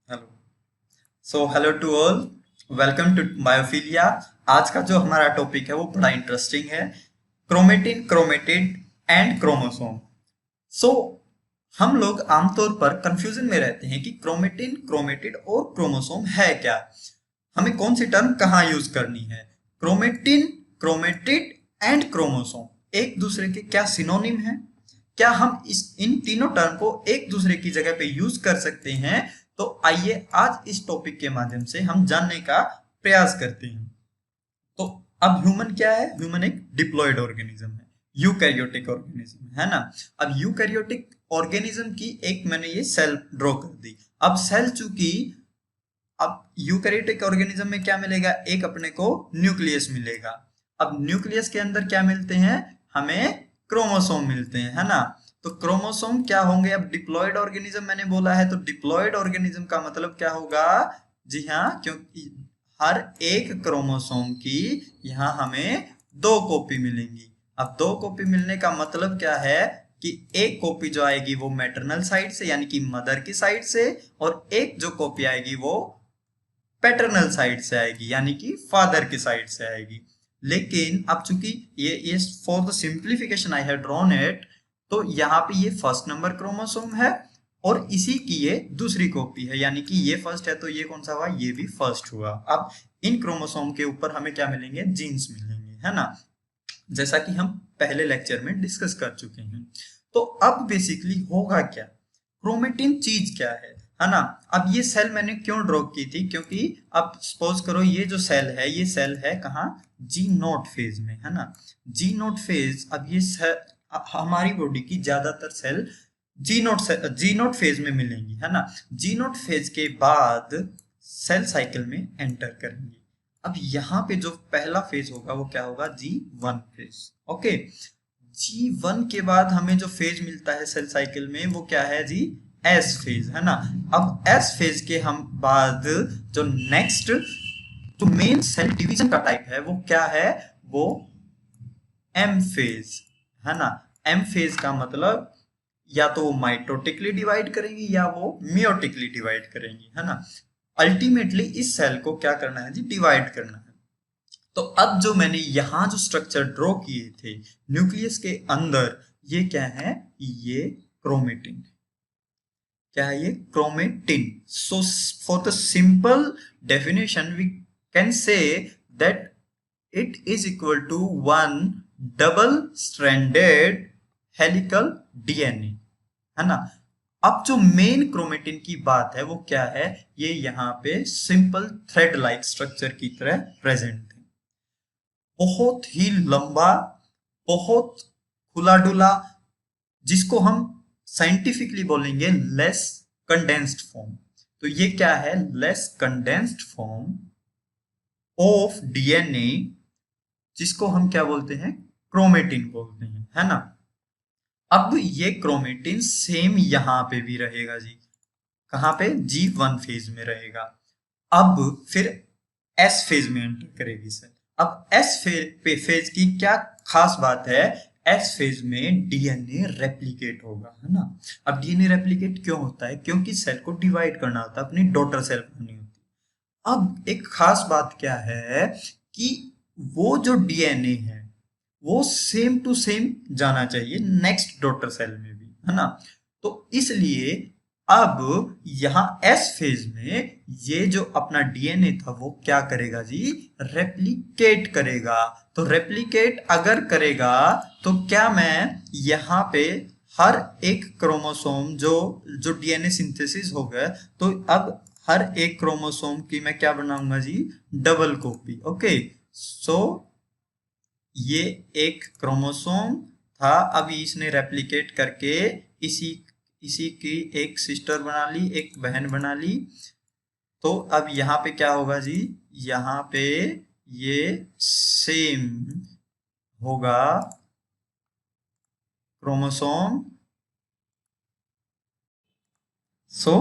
Hello. Hello to all, welcome to Biophilia. आज का जो हमारा टॉपिक है वो बड़ा इंटरेस्टिंग है। Chromatin, chromatid and chromosome. So हम लोग आमतौर पर कंफ्यूजन में रहते हैं कि क्रोमेटिन, क्रोमेटिड और क्रोमोसोम है क्या। हमें कौन सी टर्म कहाँ यूज करनी है। क्रोमेटिन, क्रोमेटिड एंड क्रोमोसोम एक दूसरे के क्या सिनोनिम है? क्या हम इस इन तीनों टर्म को एक दूसरे की जगह पे यूज कर सकते हैं? तो आइए आज इस टॉपिक के माध्यम से हम जानने का प्रयास करते हैं। तो अब ह्यूमन क्या है? ह्यूमन एक डिप्लॉयड ऑर्गेनिज्म है, यूकैरियोटिक ऑर्गेनिज्म है ना। अब यूकैरियोटिक ऑर्गेनिज्म की एक मैंने ये सेल ड्रॉ कर दी। अब सेल चूंकि अब यूकैरियोटिक ऑर्गेनिज्म में क्या मिलेगा? एक अपने को न्यूक्लियस मिलेगा। अब न्यूक्लियस के अंदर क्या मिलते हैं? हमें क्रोमोसोम मिलते हैं, है ना। तो क्रोमोसोम क्या होंगे? अब डिप्लॉयड ऑर्गेनिज्म मैंने बोला है, तो डिप्लॉयड ऑर्गेनिज्म का मतलब क्या होगा? जी हाँ, क्योंकि हर एक क्रोमोसोम की यहाँ हमें दो कॉपी मिलेंगी। अब दो कॉपी मिलने का मतलब क्या है कि एक कॉपी जो आएगी वो मैटरनल साइड से यानी कि मदर की साइड से, और एक जो कॉपी आएगी वो पैटर्नल साइड से आएगी यानी कि फादर की साइड से आएगी। लेकिन अब चूंकि ये for the simplification I have drawn it, तो यहाँ पे ये फर्स्ट नंबर क्रोमोसोम है और इसी की ये दूसरी कॉपी है, यानी कि ये फर्स्ट है तो ये कौन सा हुआ? ये भी फर्स्ट हुआ। अब इन क्रोमोसोम के ऊपर हमें क्या मिलेंगे? जीन्स मिलेंगे, है ना, जैसा कि हम पहले लेक्चर में डिस्कस कर चुके हैं। तो अब बेसिकली होगा क्या? क्रोमेटिन चीज क्या है ना। अब ये सेल मैंने क्यों ड्रॉ की थी? क्योंकि अब सपोज करो ये जो सेल है, ये सेल है कहाँ? जी नोट फेज में, है ना। जी नोट फेज, अब ये हमारी बॉडी की ज्यादातर सेल जी नोट फेज में मिलेंगी, है ना। जी नोट फेज के बाद सेल साइकिल में एंटर करेंगी। अब यहाँ पे जो पहला फेज होगा वो क्या होगा? G1 phase. ओके, G1 के बाद हमें जो फेज मिलता है सेल साइकिल में वो क्या है जी? एस फेज, है ना। अब एस फेज के हम बाद जो नेक्स्ट जो मेन सेल डिवीजन का टाइप है वो क्या है? वो एम फेज, है ना। एम फेज का मतलब या तो वो माइटोटिकली डिवाइड करेंगी या वो मियोटिकली डिवाइड करेंगी, है ना। अल्टीमेटली इस सेल को क्या करना है जी? डिवाइड करना है। तो अब जो मैंने यहां जो स्ट्रक्चर ड्रॉ किए थे न्यूक्लियस के अंदर, ये क्या है? ये क्रोमेटिन। क्या है ये? Chromatin. So for the simple definition we can say that it is equal to one double stranded helical DNA, है ना। अब जो मेन क्रोमेटिन की बात है वो क्या है? ये यहाँ पे सिंपल थ्रेड लाइक स्ट्रक्चर की तरह प्रेजेंट है। बहुत ही लंबा, बहुत खुला डुला, जिसको हम साइंटिफिकली बोलेंगे लेस कंडेंस्ड फॉर्म। तो ये क्या है? Less condensed form of DNA, जिसको हम क्या बोलते हैं? क्रोमेटिन बोलते हैं, है ना। अब ये क्रोमेटिन सेम यहां पे भी रहेगा जी। कहां पे? G1 फेज में रहेगा। अब फिर एस फेज में एंटर करेगी सर। अब फेज की क्या खास बात है? एस फेज में डीएनए रेप्लिकेट होगा, है ना। अब डीएनए रेप्लिकेट क्यों होता है? क्योंकि सेल को डिवाइड करना होता है, अपनी डॉटर सेल बननी होती है। अब एक खास बात क्या है कि वो जो डीएनए है वो सेम टू सेम जाना चाहिए नेक्स्ट डॉटर सेल में भी, है ना। तो इसलिए अब यहां एस फेज में ये जो अपना डीएनए था वो क्या करेगा जी? रेप्लिकेट करेगा। तो रेप्लिकेट अगर करेगा तो क्या मैं यहां पे हर एक क्रोमोसोम जो जो डीएनए सिंथेसिस हो गया, तो अब हर एक क्रोमोसोम की मैं क्या बनाऊंगा जी? Double copy. ओके, सो ये एक क्रोमोसोम था, अभी इसने रेप्लिकेट करके इसी इसी की एक सिस्टर बना ली, एक बहन बना ली। तो अब यहाँ पे क्या होगा जी? यहाँ पे ये सेम होगा क्रोमोसोम। सो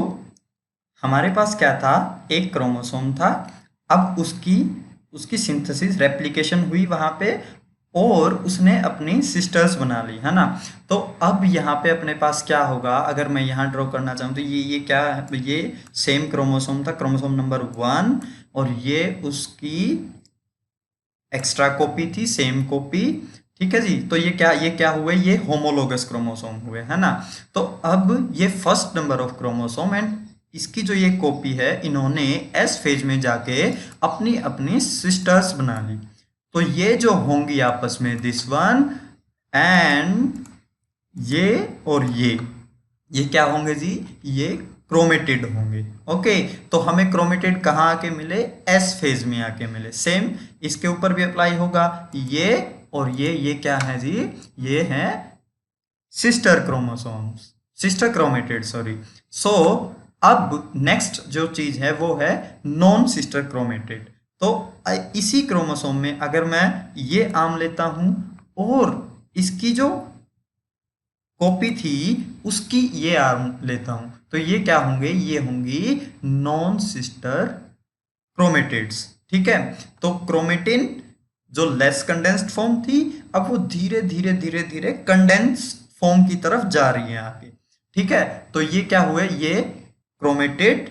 हमारे पास क्या था? एक क्रोमोसोम था। अब उसकी उसकी सिंथेसिस रेप्लिकेशन हुई वहां पे, और उसने अपनी सिस्टर्स बना ली, है ना। तो अब यहाँ पे अपने पास क्या होगा, अगर मैं यहाँ ड्रॉ करना चाहूँ तो ये क्या है, ये सेम क्रोमोसोम था, क्रोमोसोम नंबर 1, और ये उसकी एक्स्ट्रा कॉपी थी, सेम कॉपी। ठीक है जी, तो ये क्या हुए, ये होमोलोगस क्रोमोसोम हुए, है ना। तो अब ये first number of chromosome and इसकी जो ये कॉपी है, इन्होंने एस फेज में जाके अपनी अपनी सिस्टर्स बना ली। तो ये जो होंगी आपस में, दिस वन एंड ये और ये क्या होंगे जी, ये क्रोमेटिड होंगे। ओके, तो हमें क्रोमेटिड कहाँ आके मिले, एस फेज में आके मिले। सेम इसके ऊपर भी अप्लाई होगा, ये और ये क्या है जी, ये है sister chromosomes, sister chromatid, sorry. So अब नेक्स्ट जो चीज है वो है नॉन सिस्टर क्रोमेटिड। तो इसी क्रोमोसोम में अगर मैं ये आर्म लेता हूं और इसकी जो कॉपी थी उसकी ये आर्म लेता हूं, तो ये क्या होंगे, ये होंगी नॉन सिस्टर क्रोमेटिड्स। ठीक है, तो क्रोमेटिन जो लेस कंडेंस्ड फॉर्म थी, अब वो धीरे धीरे धीरे धीरे कंडेंस फॉर्म की तरफ जा रही है आगे। ठीक है, तो ये क्या हुए, ये क्रोमेटिड,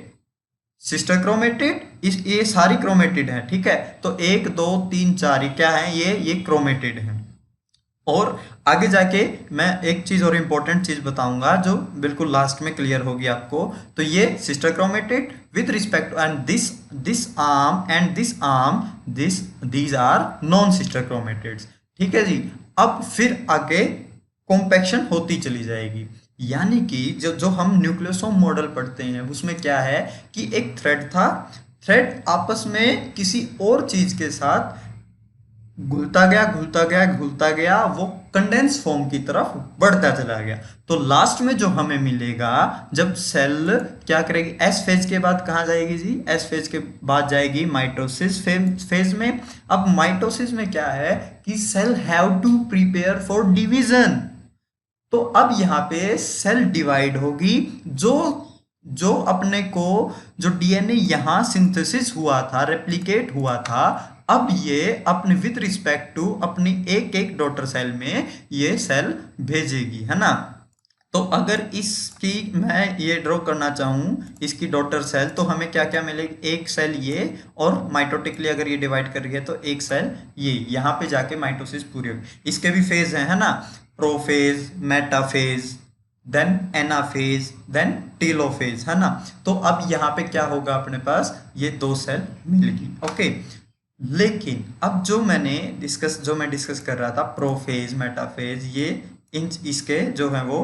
सिस्टर क्रोमेटिड, इस ये सारी क्रोमेटिड है। ठीक है, तो 1 2 3 4 ये क्या है, ये क्रोमेटिड है। और आगे जाके मैं एक चीज और इंपॉर्टेंट चीज बताऊंगा जो बिल्कुल लास्ट में क्लियर होगी आपको। तो ये sister chromatid with respect and this arm and this arm, these are non sister chromatids. ठीक है जी, अब फिर आगे कॉम्पैक्शन होती चली जाएगी। यानी कि जो जो हम न्यूक्लियोसोम मॉडल पढ़ते हैं उसमें क्या है कि एक थ्रेड था, थ्रेड आपस में किसी और चीज के साथ घुलता गया घुलता गया घुलता गया, वो कंडेंस फॉर्म की तरफ बढ़ता चला गया। तो लास्ट में जो हमें मिलेगा, जब सेल क्या करेगी, एस फेज के बाद कहाँ जाएगी जी, एस फेज के बाद जाएगी माइटोसिस फेज में। अब माइटोसिस में क्या है कि cell have to prepare for division. तो अब यहाँ पे सेल डिवाइड होगी, जो जो अपने को जो डीएनए यहाँ सिंथेसिस हुआ था, रेप्लिकेट हुआ था, अब ये अपने विद रिस्पेक्ट टू अपनी एक एक डॉटर सेल में ये सेल भेजेगी, है ना। तो अगर इसकी मैं ये ड्रॉ करना चाहूँ इसकी डॉटर सेल, तो हमें क्या क्या मिलेगी, एक सेल ये, और माइटोटिकली अगर ये डिवाइड कर रही है तो एक सेल ये, यहाँ पे जाके माइटोसिस पूरी होगी। इसके भी फेज है ना, prophase, metaphase, then anaphase, then telophase, है ना। तो अब यहाँ पे क्या होगा, अपने पास ये 2 सेल मिलेगी। ओके, लेकिन अब जो मैं डिस्कस कर रहा था, प्रोफेज, मेटाफेज, ये इन इसके जो है वो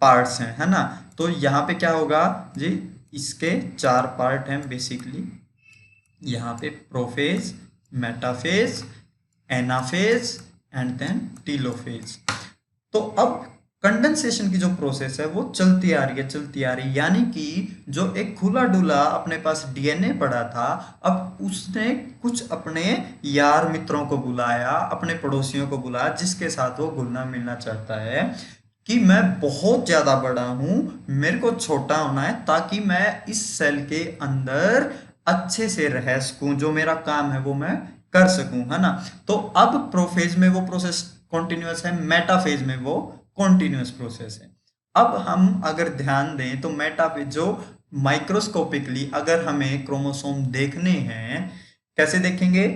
पार्ट्स हैं, है ना। तो यहाँ पे क्या होगा जी, इसके 4 पार्ट हैं बेसिकली, यहाँ पे prophase, metaphase, anaphase and then telophase. तो अब कंडेंसेशन की जो प्रोसेस है वो चलती आ रही है, चलती आ रही है। यानी कि जो एक खुला डुला अपने पास डीएनए पड़ा था, अब उसने कुछ अपने यार मित्रों को बुलाया, अपने पड़ोसियों को बुलाया, जिसके साथ वो घुलना मिलना चाहता है कि मैं बहुत ज्यादा बड़ा हूं, मेरे को छोटा होना है ताकि मैं इस सेल के अंदर अच्छे से रह सकूं, जो मेरा काम है वो मैं कर सकूं, है ना। तो अब प्रोफेज में वो प्रोसेस कॉन्टिन्यूअस है, मेटाफेज में वो कॉन्टिन्यूअस प्रोसेस है। अब हम अगर ध्यान दें तो मेटाफेज जो माइक्रोस्कोपिकली अगर हमें क्रोमोसोम देखने हैं, कैसे देखेंगे,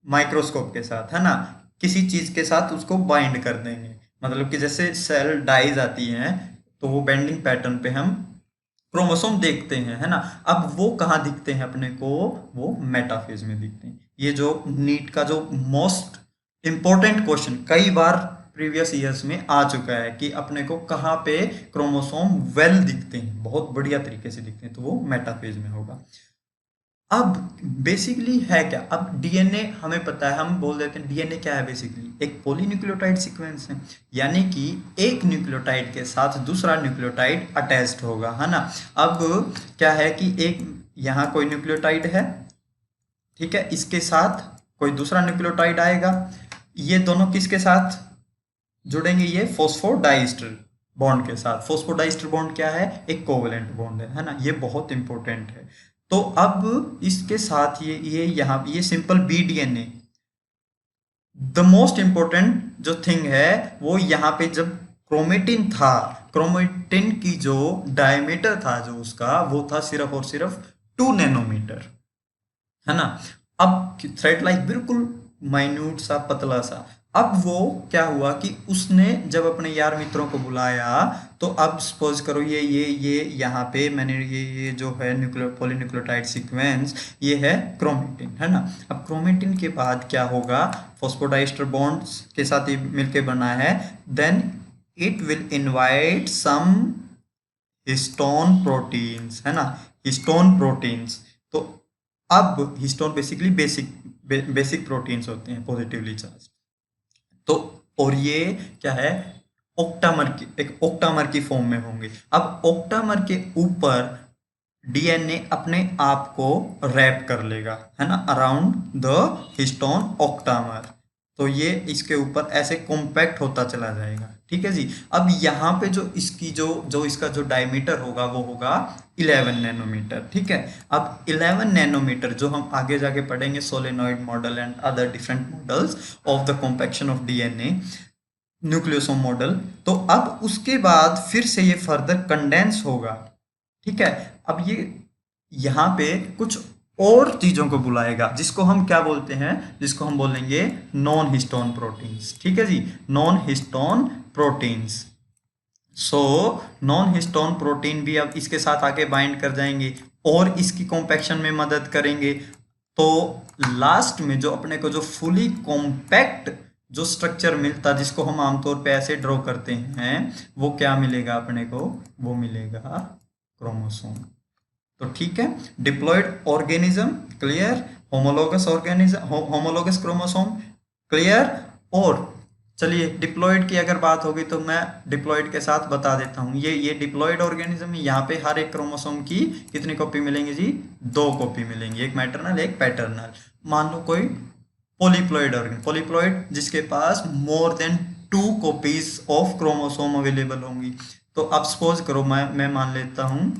माइक्रोस्कोप के साथ, है ना। किसी चीज के साथ उसको बाइंड कर देंगे, मतलब कि जैसे सेल डाइज आती हैं तो वो बेंडिंग पैटर्न पे हम क्रोमोसोम देखते हैं, है ना। अब वो कहाँ दिखते हैं अपने को, वो मेटाफेज में दिखते हैं। ये जो नीट का जो मोस्ट इंपॉर्टेंट क्वेश्चन कई बार प्रीवियस ईयर्स में आ चुका है कि अपने को कहाँ पे क्रोमोसोम वेल दिखते हैं, बहुत बढ़िया तरीके से दिखते हैं, तो वो मेटाफेज में होगा। अब बेसिकली है क्या, अब डीएनए हमें पता है, हम बोल देते हैं डीएनए क्या है, बेसिकली एक पॉलीन्यूक्लियोटाइड सीक्वेंस है। यानी कि एक न्यूक्लियोटाइड के साथ दूसरा न्यूक्लियोटाइड अटैच्ड होगा, है ना। अब क्या है कि एक यहाँ कोई न्यूक्लियोटाइड है, ठीक है, इसके साथ कोई दूसरा न्यूक्लियोटाइड आएगा, ये दोनों किसके साथ जुड़ेंगे, ये फॉस्फोडाइस्टर बॉन्ड के साथ। फॉस्फोडाइस्टर बॉन्ड क्या है, एक कोवेलेंट बॉन्ड है ना, ये बहुत इंपॉर्टेंट है। तो अब इसके साथ ये यहाँ ये simple B DNA, the most important जो थिंग है वो यहाँ पे जब क्रोमेटिन था, क्रोमेटिन की जो डायमीटर था जो उसका, वो था सिर्फ और सिर्फ 2 नैनोमीटर, है ना। अब थ्रेड लाइक बिल्कुल माइन्यूट सा, पतला सा। अब वो क्या हुआ कि उसने जब अपने यार मित्रों को बुलाया, तो अब सपोज करो ये यहाँ पे मैंने ये जो है न्यूक्लियो पॉलीन्यूक्लियोटाइड सीक्वेंस, ये है क्रोमेटिन, है ना। अब क्रोमेटिन के बाद क्या होगा, फॉस्फोडाइस्टर बॉन्ड्स के साथ ये मिलके बना है, then it will invite some histone proteins, है ना, हिस्टोन प्रोटीन्स। तो अब हिस्टोन बेसिकली बेसिक प्रोटीन्स होते हैं पॉजिटिवली चार्ज। तो और ये क्या है, ओक्टामर की, एक ओक्टामर की फॉर्म में होंगे। अब ओक्टामर के ऊपर डीएनए अपने आप को रैप कर लेगा, है ना, अराउंड द हिस्टोन ओक्टामर। तो ये इसके ऊपर ऐसे कॉम्पैक्ट होता चला जाएगा, ठीक है जी। अब यहाँ पे जो इसकी जो इसका जो डायमीटर होगा वो होगा 11 नैनोमीटर, ठीक है। अब 11 नैनोमीटर जो हम आगे जाके पढ़ेंगे, solenoid model and other different models of the compaction of DNA, nucleosome model. तो अब उसके बाद फिर से ये फर्दर कंडेंस होगा, ठीक है। अब ये यहाँ पे कुछ और चीजों को बुलाएगा, जिसको हम क्या बोलते हैं, जिसको हम बोलेंगे नॉन हिस्टोन प्रोटीन्स, ठीक है जी, non histone proteins. So non histone protein भी अब इसके साथ आके बाइंड कर जाएंगे और इसकी कॉम्पैक्शन में मदद करेंगे। तो लास्ट में जो अपने को जो फुली कॉम्पैक्ट जो स्ट्रक्चर मिलता, जिसको हम आमतौर पे ऐसे ड्रॉ करते हैं, वो क्या मिलेगा अपने को, वो मिलेगा क्रोमोसोम। तो ठीक है, diploid organism clear, homologous organism, homologous chromosome clear. और चलिए डिप्लॉयड की अगर बात होगी तो मैं डिप्लॉयड के साथ बता देता हूँ, ये डिप्लॉयड ऑर्गेनिज्म है। यहाँ पे हर एक क्रोमोसोम की कितनी कॉपी मिलेंगी जी, 2 कॉपी मिलेंगी, एक मैटरनल एक पैटर्नल। मान लो कोई पॉलीप्लॉयड ऑर्गेन, पॉलीप्लॉयड जिसके पास more than 2 copies of chromosome available होंगी। तो अब सपोज करो मैं मान लेता हूँ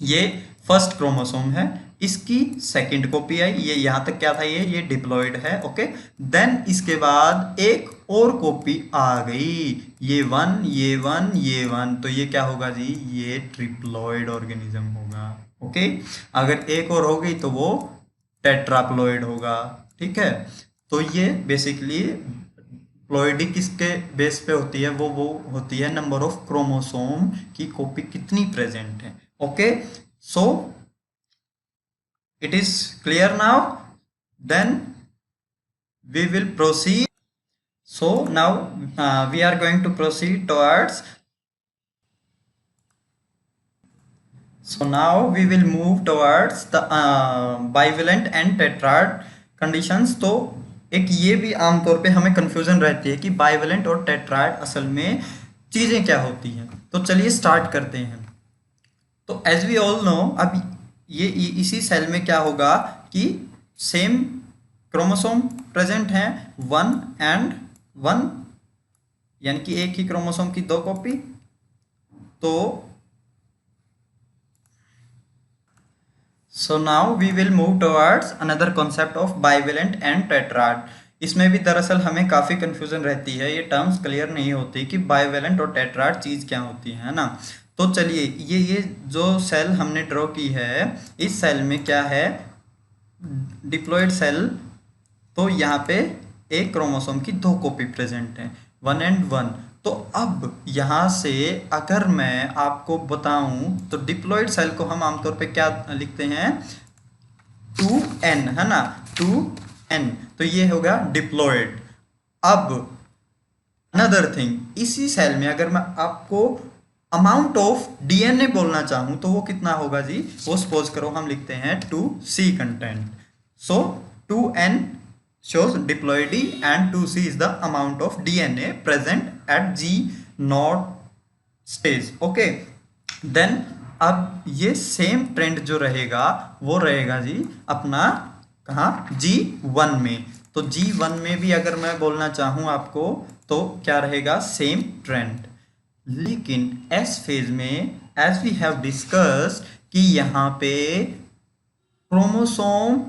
ये फर्स्ट क्रोमोसोम है, इसकी सेकंड कॉपी आई, ये यहां तक क्या था, ये डिप्लॉयड है, ओके। देन इसके बाद एक और कॉपी आ गई, ये वन, तो ये क्या होगा जी, ये ट्रिप्लॉयड ऑर्गेनिज्म होगा, ओके। अगर एक और हो गई तो वो टेट्राप्लॉयड होगा, ठीक है। तो ये बेसिकली प्लॉयडी किसके बेस पे होती है, वो होती है नंबर ऑफ क्रोमोसोम की कॉपी कितनी प्रेजेंट है, okay. So it is clear now, then we will proceed. So now we are going to proceed towards, so now we will move towards the bivalent and tetrad conditions. तो एक ये भी आमतौर पे हमें confusion रहती है कि बाइवेलेंट और टेट्राड असल में चीजें क्या होती हैं। तो चलिए स्टार्ट करते हैं। तो एज वी ऑल नो, अब ये इसी सेल में क्या होगा कि सेम क्रोमोसोम प्रेजेंट हैं, 1 and 1, यानी कि एक ही क्रोमोसोम की 2 कॉपी। तो so now we will move towards another concept of bivalent and tetrad. इसमें भी दरअसल हमें काफ़ी कंफ्यूजन रहती है, ये टर्म्स क्लियर नहीं होती कि बाइवेलेंट और टेट्राड चीज़ क्या होती है ना। तो चलिए ये जो सेल हमने ड्रॉ की है, इस सेल में क्या है, डिप्लॉयड सेल। तो यहाँ पे एक क्रोमोसोम की 2 कॉपी प्रेजेंट है, 1 and 1। तो अब यहाँ से अगर मैं आपको बताऊं तो डिप्लॉयड सेल को हम आमतौर पे क्या लिखते हैं, 2n, है ना, 2n। तो ये होगा डिप्लॉयड। अब अनदर थिंग, इसी सेल में अगर मैं आपको अमाउंट ऑफ डीएनए बोलना चाहूं तो वो कितना होगा जी, वो सपोज करो हम लिखते हैं 2c content. So 2n shows diploidy and 2c is the amount of DNA present at G0 stage, okay। then अब ये सेम ट्रेंड जो रहेगा वो रहेगा जी अपना कहाँ, G1 में। तो G1 में भी अगर मैं बोलना चाहूँ आपको तो क्या रहेगा, सेम ट्रेंड। लेकिन एस फेज में एज वी हैव डिस्कस्ड कि यहाँ पे क्रोमोसोम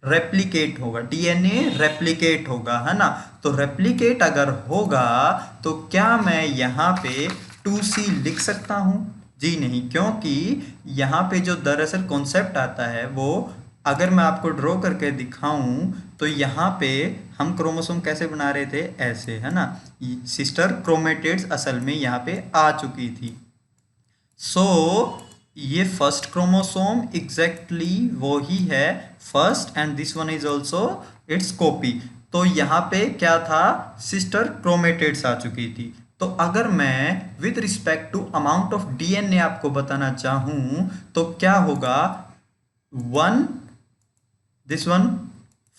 रेप्लिकेट होगा, डीएनए रेप्लिकेट होगा, है ना। तो रेप्लिकेट अगर होगा तो क्या मैं यहाँ पे 2C लिख सकता हूँ? जी नहीं, क्योंकि यहाँ पे जो दरअसल कॉन्सेप्ट आता है वो अगर मैं आपको ड्रॉ करके दिखाऊं तो यहाँ पे हम क्रोमोसोम कैसे बना रहे थे, ऐसे, है ना। सिस्टर क्रोमेटिड्स असल में यहाँ पे आ चुकी थी। सो ये फर्स्ट क्रोमोसोम एग्जैक्टली वो ही है first, and this one is also it's copy. तो यहाँ पे क्या था, सिस्टर क्रोमेटिड्स आ चुकी थी। तो अगर मैं with respect to amount of DNA आपको बताना चाहूं तो क्या होगा, one, this one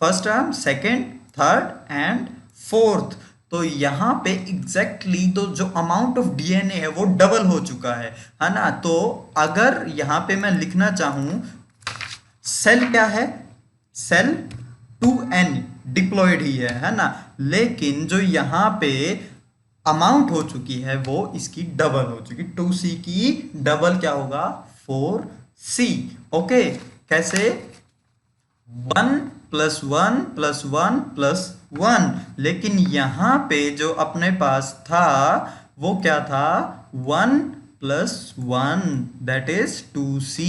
first term, second, third and fourth. तो यहाँ पे एग्जैक्टली तो जो अमाउंट ऑफ डीएनए है वो डबल हो चुका है ना। तो अगर यहाँ पे मैं लिखना चाहूं, सेल क्या है, सेल 2n डिप्लॉयड ही है ना। लेकिन जो यहाँ पे अमाउंट हो चुकी है वो इसकी डबल हो चुकी, 2C की डबल क्या होगा, 4C। ओके, कैसे, 1+1+1+1, लेकिन यहाँ पे जो अपने पास था वो क्या था, 1+1 दैट इज 2C,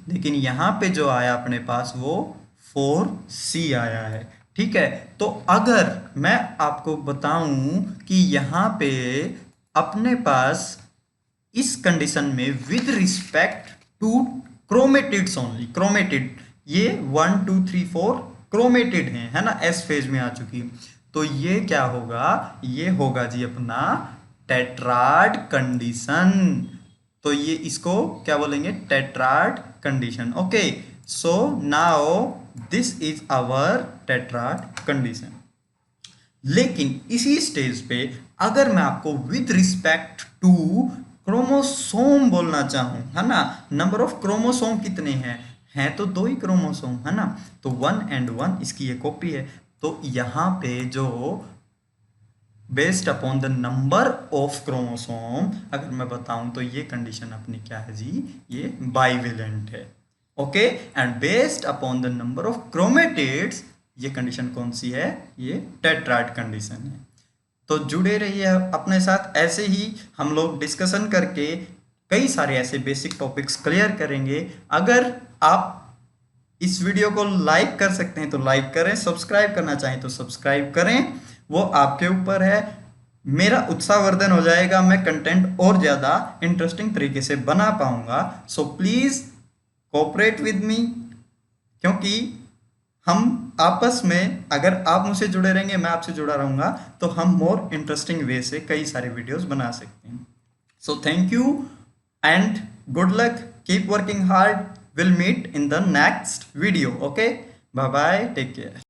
लेकिन यहाँ पे जो आया अपने पास वो 4C आया है। ठीक है, तो अगर मैं आपको बताऊं कि यहाँ पे अपने पास इस कंडीशन में with respect to chromatids only, chromatid ये 1 2 3 4 क्रोमेटिड हैं, है ना, एस फेज में आ चुकी। तो ये क्या होगा, ये होगा जी अपना टेट्राड कंडीशन। तो ये इसको क्या बोलेंगे, tetrad condition. Okay, so now this is our tetrad condition. लेकिन इसी स्टेज पे अगर मैं आपको विद रिस्पेक्ट टू क्रोमोसोम बोलना चाहूं, है ना, नंबर ऑफ क्रोमोसोम कितने हैं तो 2 ही क्रोमोसोम, है ना। तो 1 and 1 इसकी ये कॉपी है। तो यहाँ पे जो based upon the number of chromosome अगर मैं बताऊं तो ये कंडीशन अपनी क्या है जी, ये बाइवेलेंट है। Okay, and based upon the number of chromatids ये कंडीशन कौन सी है, ये टेट्राड कंडीशन है। तो जुड़े रहिए अपने साथ, ऐसे ही हम लोग डिस्कशन करके कई सारे ऐसे बेसिक टॉपिक्स क्लियर करेंगे। अगर आप इस वीडियो को लाइक कर सकते हैं तो लाइक करें, सब्सक्राइब करना चाहें तो सब्सक्राइब करें, वो आपके ऊपर है। मेरा उत्साहवर्धन हो जाएगा, मैं कंटेंट और ज़्यादा इंटरेस्टिंग तरीके से बना पाऊंगा। So please cooperate with me, क्योंकि हम आपस में, अगर आप मुझसे जुड़े रहेंगे, मैं आपसे जुड़ा रहूंगा, तो हम मोर इंटरेस्टिंग वे से कई सारे वीडियोस बना सकते हैं। So thank you and good luck, keep working hard, will meet in the next video. Okay, bye bye, take care.